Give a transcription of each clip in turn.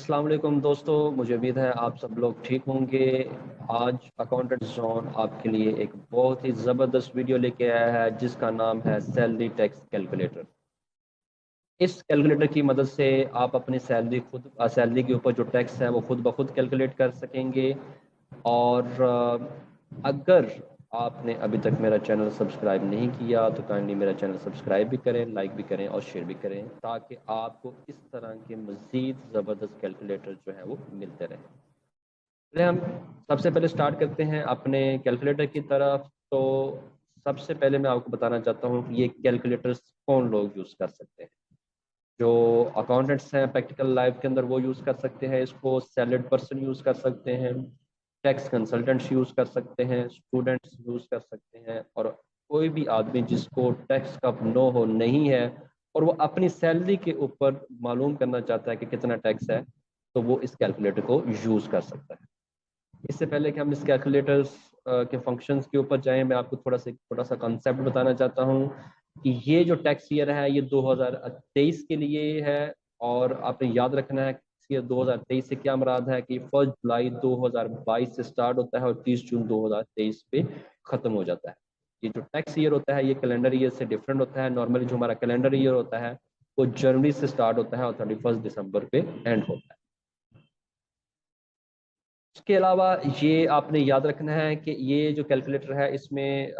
अस्सलाम वालेकुम दोस्तों, मुझे उम्मीद है आप सब लोग ठीक होंगे। आज अकाउंटेंट जोन आपके लिए एक बहुत ही ज़बरदस्त वीडियो लेके आया है जिसका नाम है सैलरी टैक्स कैलकुलेटर। इस कैलकुलेटर की मदद से आप अपनी सैलरी के ऊपर जो टैक्स है वो खुद ब खुद कैलकुलेट कर सकेंगे। और अगर आपने अभी तक मेरा चैनल सब्सक्राइब नहीं किया तो काइंडली मेरा चैनल सब्सक्राइब भी करें, लाइक भी करें और शेयर भी करें ताकि आपको इस तरह के मज़ीद ज़बरदस्त कैलकुलेटर जो है वो मिलते रहें। चलिए हम सबसे पहले स्टार्ट करते हैं अपने कैलकुलेटर की तरफ। तो सबसे पहले मैं आपको बताना चाहता हूँ कि ये कैलकुलेटर्स कौन लोग यूज़ कर सकते हैं। जो अकाउंटेंट्स हैं प्रैक्टिकल लाइफ के अंदर वो यूज़ कर सकते हैं इसको, सैलरीड पर्सन यूज़ कर सकते हैं, टैक्स कंसल्टेंट्स यूज़ कर सकते हैं, स्टूडेंट्स यूज़ कर सकते हैं, और कोई भी आदमी जिसको टैक्स का नो हो नहीं है और वो अपनी सैलरी के ऊपर मालूम करना चाहता है कि कितना टैक्स है, तो वो इस कैलकुलेटर को यूज़ कर सकता है। इससे पहले कि हम इस कैलकुलेटर्स के फंक्शंस के ऊपर जाएं, मैं आपको थोड़ा सा कॉन्सेप्ट बताना चाहता हूं कि ये जो टैक्स ईयर है ये 2023 के लिए है। और आपने याद रखना है कि 2023 से क्या मुराद है कि 1 जुलाई 2022 से स्टार्ट होता है और 30 जून 2023 पे ख़त्म हो जाता है। ये जो टैक्स ईयर होता है ये कैलेंडर ईयर से डिफरेंट होता है। नॉर्मली जो हमारा कैलेंडर ईयर होता है वो जनवरी से स्टार्ट होता है और 31 दिसंबर पे एंड होता है। इसके अलावा ये आपने याद रखना है कि ये जो कैलकुलेटर है इसमें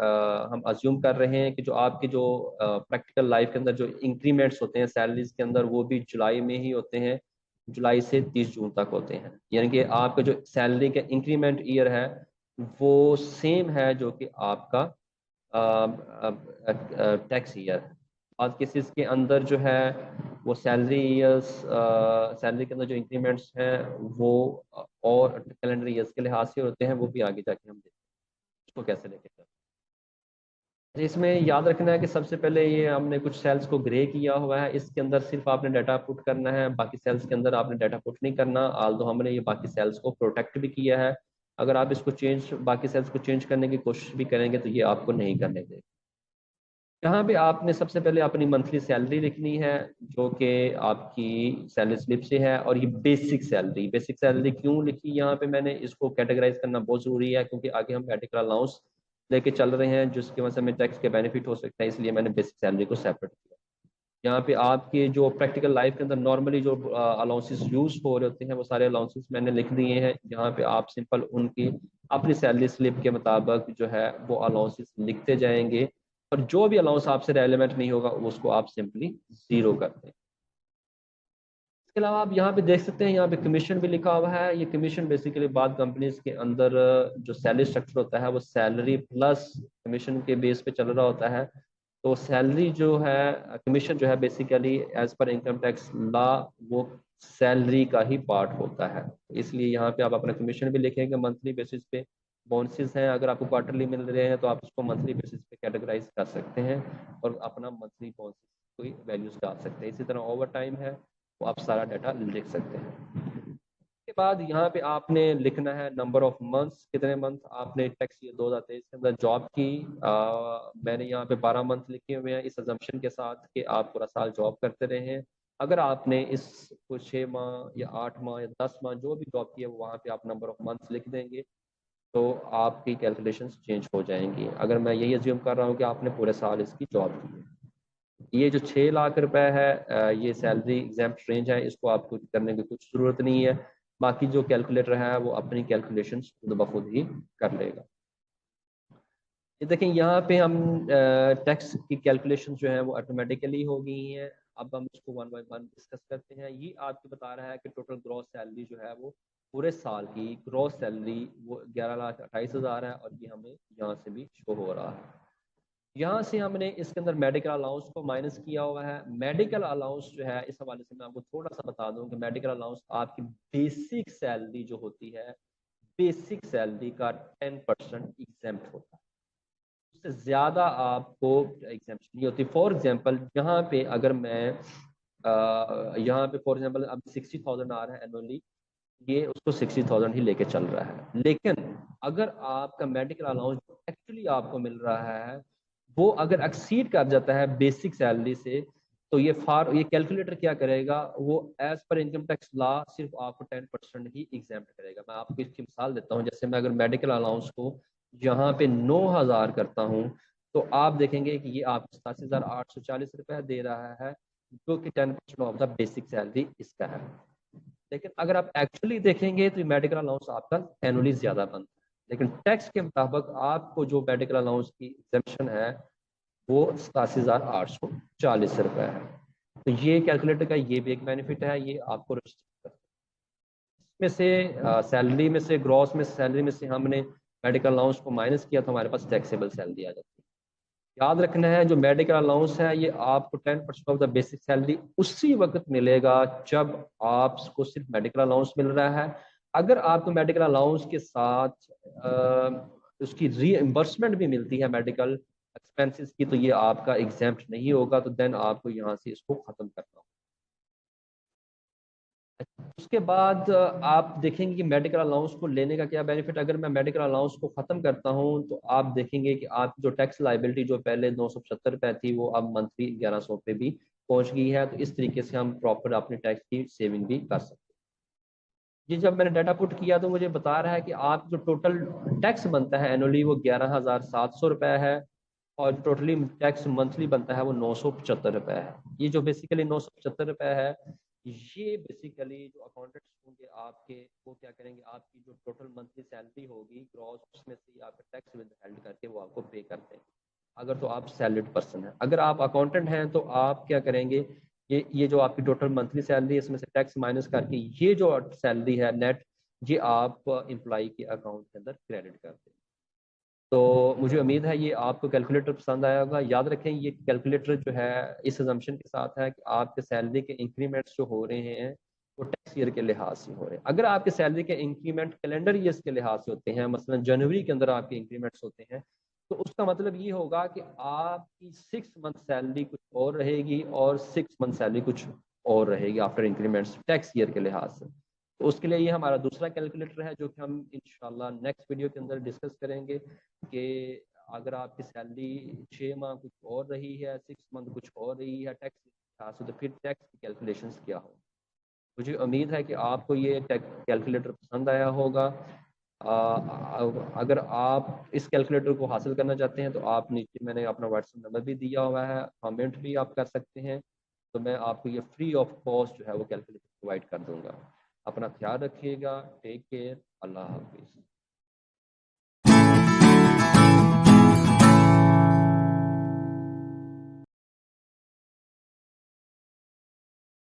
हम अज्यूम कर रहे हैं कि जो आपके जो प्रैक्टिकल लाइफ के अंदर जो इंक्रीमेंट्स होते हैं सैलरीज के अंदर वो भी जुलाई में ही होते हैं। जुलाई से 30 जून तक होते हैं, यानी कि आपका जो सैलरी का इंक्रीमेंट ईयर है वो सेम है जो कि आपका टैक्स ईयर है। आज केसेस के अंदर जो है वो सैलरी के अंदर जो इंक्रीमेंट्स हैं वो और कैलेंडर ईयर्स के लिहाज से होते हैं, वो भी आगे जाके हम देखते हैं उसको कैसे लेके चलते हैं। इसमें याद रखना है कि सबसे पहले ये हमने कुछ सेल्स को ग्रे किया हुआ है, इसके अंदर सिर्फ आपने डाटा पुट करना है, बाकी सेल्स के अंदर आपने डाटा पुट नहीं करना। आल तो हमने ये बाकी सेल्स को प्रोटेक्ट भी किया है। अगर आप इसको बाकी सेल्स को चेंज करने की कोशिश भी करेंगे तो ये आपको नहीं करने देगा। यहाँ पे आपने सबसे पहले अपनी मंथली सैलरी लिखनी है जो कि आपकी सैलरी स्लिप से है, और ये बेसिक सैलरी क्यों लिखी यहाँ पे मैंने, इसको कैटेगराइज करना बहुत ज़रूरी है क्योंकि आगे हम मेडिकल अलाउंस लेके चल रहे हैं जिसकी वजह से हमें टैक्स के बेनिफिट हो सकता है, इसलिए मैंने बेसिक सैलरी को सेपरेट किया। यहाँ पे आपके जो प्रैक्टिकल लाइफ के अंदर नॉर्मली जो अलाउंसेस यूज हो रहे होते हैं वो सारे अलाउंसेस मैंने लिख दिए हैं। यहाँ पे आप सिंपल उनकी अपनी सैलरी स्लिप के मुताबिक जो है वो अलाउंसेस लिखते जाएंगे, और जो भी अलाउंस आपसे रेलिवेंट नहीं होगा उसको आप सिंपली जीरो कर दें। इसके अलावा आप यहाँ पे देख सकते हैं, यहाँ पे कमीशन भी लिखा हुआ है। ये कमीशन बेसिकली बाद कंपनीज के अंदर जो सैलरी स्ट्रक्चर होता है वो सैलरी प्लस कमीशन के बेस पे चल रहा होता है। तो सैलरी जो है, कमीशन जो है basically as per income tax law वो सैलरी का ही पार्ट होता है, इसलिए यहाँ पे आप अपना कमीशन भी लिखेंगे मंथली बेसिस पे। बोनसेस हैं, अगर आपको क्वार्टरली मिल रहे हैं तो आप उसको मंथली बेसिस पे कैटेगराइज कर सकते हैं और अपना मंथली बोनसेस कोई वैल्यूज डाल सकते हैं। इसी तरह ओवर टाइम है वो आप सारा डाटा लिख सकते हैं। के बाद यहाँ पे आपने लिखना है नंबर ऑफ मंथ्स, कितने मंथ आपने टैक्स ईयर 2023 के अंदर जॉब की। मैंने यहाँ पे 12 मंथ लिखे हुए हैं इस अजम्पशन के साथ कि आप पूरा साल जॉब करते रहे हैं। अगर आपने इस को 6 माह या 8 माह या 10 माह जो भी जॉब की है वहाँ पे आप नंबर ऑफ मंथ्स लिख देंगे तो आपकी कैलकुलेशंस चेंज हो जाएंगी। अगर मैं यही अज्यूम कर रहा हूँ कि आपने पूरे साल इसकी जॉब की है, ये जो 6 लाख रुपए है ये सैलरी एग्जाम्प्ट रेंज है, इसको आपको करने की कुछ ज़रूरत नहीं है। बाकी जो कैलकुलेटर है वो अपनी कैलकुलेशंस खुद ब खुद ही कर लेगा। ये देखें यहाँ पे हम टैक्स की कैलकुलेशन जो है वो ऑटोमेटिकली हो गई हैं। अब हम इसको वन बाय वन डिस्कस करते हैं। ये आपको बता रहा है कि टोटल ग्रॉस सैलरी जो है वो पूरे साल की ग्रॉस सैलरी वो 11,28,000 है, और ये हमें यहाँ से भी शो हो रहा है। यहाँ से हमने इसके अंदर मेडिकल अलाउंस को माइनस किया हुआ है। मेडिकल अलाउंस जो है इस हवाले से मैं आपको थोड़ा सा बता दूं कि मेडिकल अलाउंस आपकी बेसिक सैलरी जो होती है, बेसिक सैलरी का 10% एग्जेम्प्ट होता है, उससे ज़्यादा आपको एग्जेम्पशन नहीं होती। फॉर एग्जांपल यहाँ पे अगर मैं यहाँ पे फॉर एग्जांपल अब 60,000 आ रहा है एनुअली, ये उसको 60,000 ही लेके चल रहा है। लेकिन अगर आपका मेडिकल अलाउंस एक्चुअली आपको मिल रहा है वो अगर एक्सीड कर जाता है बेसिक सैलरी से तो ये कैलकुलेटर क्या करेगा, वो as per income tax law सिर्फ आपको 10% ही एग्जाम्प्ट करेगा। मैं आपको इसकी मिसाल देता हूँ, जैसे मैं अगर मेडिकल अलाउंस को यहाँ पे 9,000 करता हूँ, तो आप देखेंगे कि ये आपको 87,840 रुपये दे रहा है, जो कि 10% ऑफ द बेसिक सैलरी इसका है। लेकिन अगर आप एक्चुअली देखेंगे तो मेडिकल अलाउंस आपका एनुअली ज्यादा बनता है, लेकिन टैक्स के मुताबिक आपको जो मेडिकल अलाउंस की एग्जेम्पशन है वो 87,840 रुपये है। तो ये कैलकुलेटर का ये भी एक बेनिफिट है, ये आपको में से सैलरी में से ग्रॉस में सैलरी में से हमने मेडिकल अलाउंस को माइनस किया तो हमारे पास टैक्सेबल सैलरी आ जाती है। याद रखना है जो मेडिकल अलाउंस है ये आपको 10% ऑफ द बेसिक सैलरी उसी वक्त मिलेगा जब आपको सिर्फ मेडिकल अलाउंस मिल रहा है। अगर आपको मेडिकल अलाउंस के साथ उसकी रीइंबर्समेंट भी मिलती है मेडिकल एक्सपेंसेस की, तो ये आपका एग्जाम्प्ट नहीं होगा, तो देन आपको यहाँ से इसको खत्म करना होगा। उसके बाद आप देखेंगे कि मेडिकल अलाउंस को लेने का क्या बेनिफिट। अगर मैं मेडिकल अलाउंस को खत्म करता हूं तो आप देखेंगे कि आप जो टैक्स लाइबिलिटी जो पहले 975 थी वो अब मंथली 1100 पे भी पहुंच गई है। तो इस तरीके से हम प्रॉपर अपने टैक्स की सेविंग भी कर सकते हैं। ये जब मैंने डाटा पुट किया तो मुझे बता रहा है कि आप जो टोटल टैक्स बनता है एनुअली वो 11,700 रुपये है, और टोटली टैक्स मंथली बनता है वो 975 रुपये है। ये जो बेसिकली 975 रुपये है, ये बेसिकली जो अकाउंटेंट्स होंगे आपके, वो क्या करेंगे, आपकी जो टोटल मंथली सैलरी होगी ग्रॉस, उसमें से आपका टैक्स विद हेल्ड करके वो आपको पे करते हैं, अगर तो आप सैलरीड पर्सन हैं। अगर आप अकाउंटेंट हैं तो आप क्या करेंगे, ये जो आपकी टोटल मंथली सैलरी है इसमें से टैक्स माइनस करके ये जो सैलरी है नेट, ये आप एम्प्लॉय के अकाउंट के अंदर क्रेडिट करते हैं। तो मुझे उम्मीद है ये आपको कैलकुलेटर पसंद आया होगा। याद रखें ये कैलकुलेटर जो है इस अजम्पशन के साथ है कि आपके सैलरी के इंक्रीमेंट्स जो हो रहे हैं वो टैक्स ईयर के लिहाज से हो रहे हैं। अगर आपके सैलरी के इंक्रीमेंट कैलेंडर ईयर्स के लिहाज से होते हैं, मसलन जनवरी के अंदर आपके इंक्रीमेंट्स होते हैं, तो उसका मतलब ये होगा कि आपकी 6 मंथ सैलरी कुछ और रहेगी और 6 मंथ सैलरी कुछ और रहेगी आफ्टर इंक्रीमेंट्स टैक्स ईयर के लिहाज से। तो उसके लिए ये हमारा दूसरा कैलकुलेटर है जो कि हम इंशाल्लाह नेक्स्ट वीडियो के अंदर डिस्कस करेंगे कि अगर आपकी सैलरी 6 माह कुछ और रही है, 6 मंथ कुछ और रही है टैक्स के लिहाज से, तो फिर टैक्स की कैलकुलेशंस क्या हो। मुझे उम्मीद है कि आपको ये कैलकुलेटर पसंद आया होगा। अगर आप इस कैलकुलेटर को हासिल करना चाहते हैं तो आप नीचे मैंने अपना व्हाट्सएप नंबर भी दिया हुआ है, कमेंट भी आप कर सकते हैं, तो मैं आपको ये फ्री ऑफ कॉस्ट जो है वो कैलकुलेटर प्रोवाइड कर दूंगा। अपना ख्याल रखिएगा, टेक केयर, अल्लाह हाफिज़।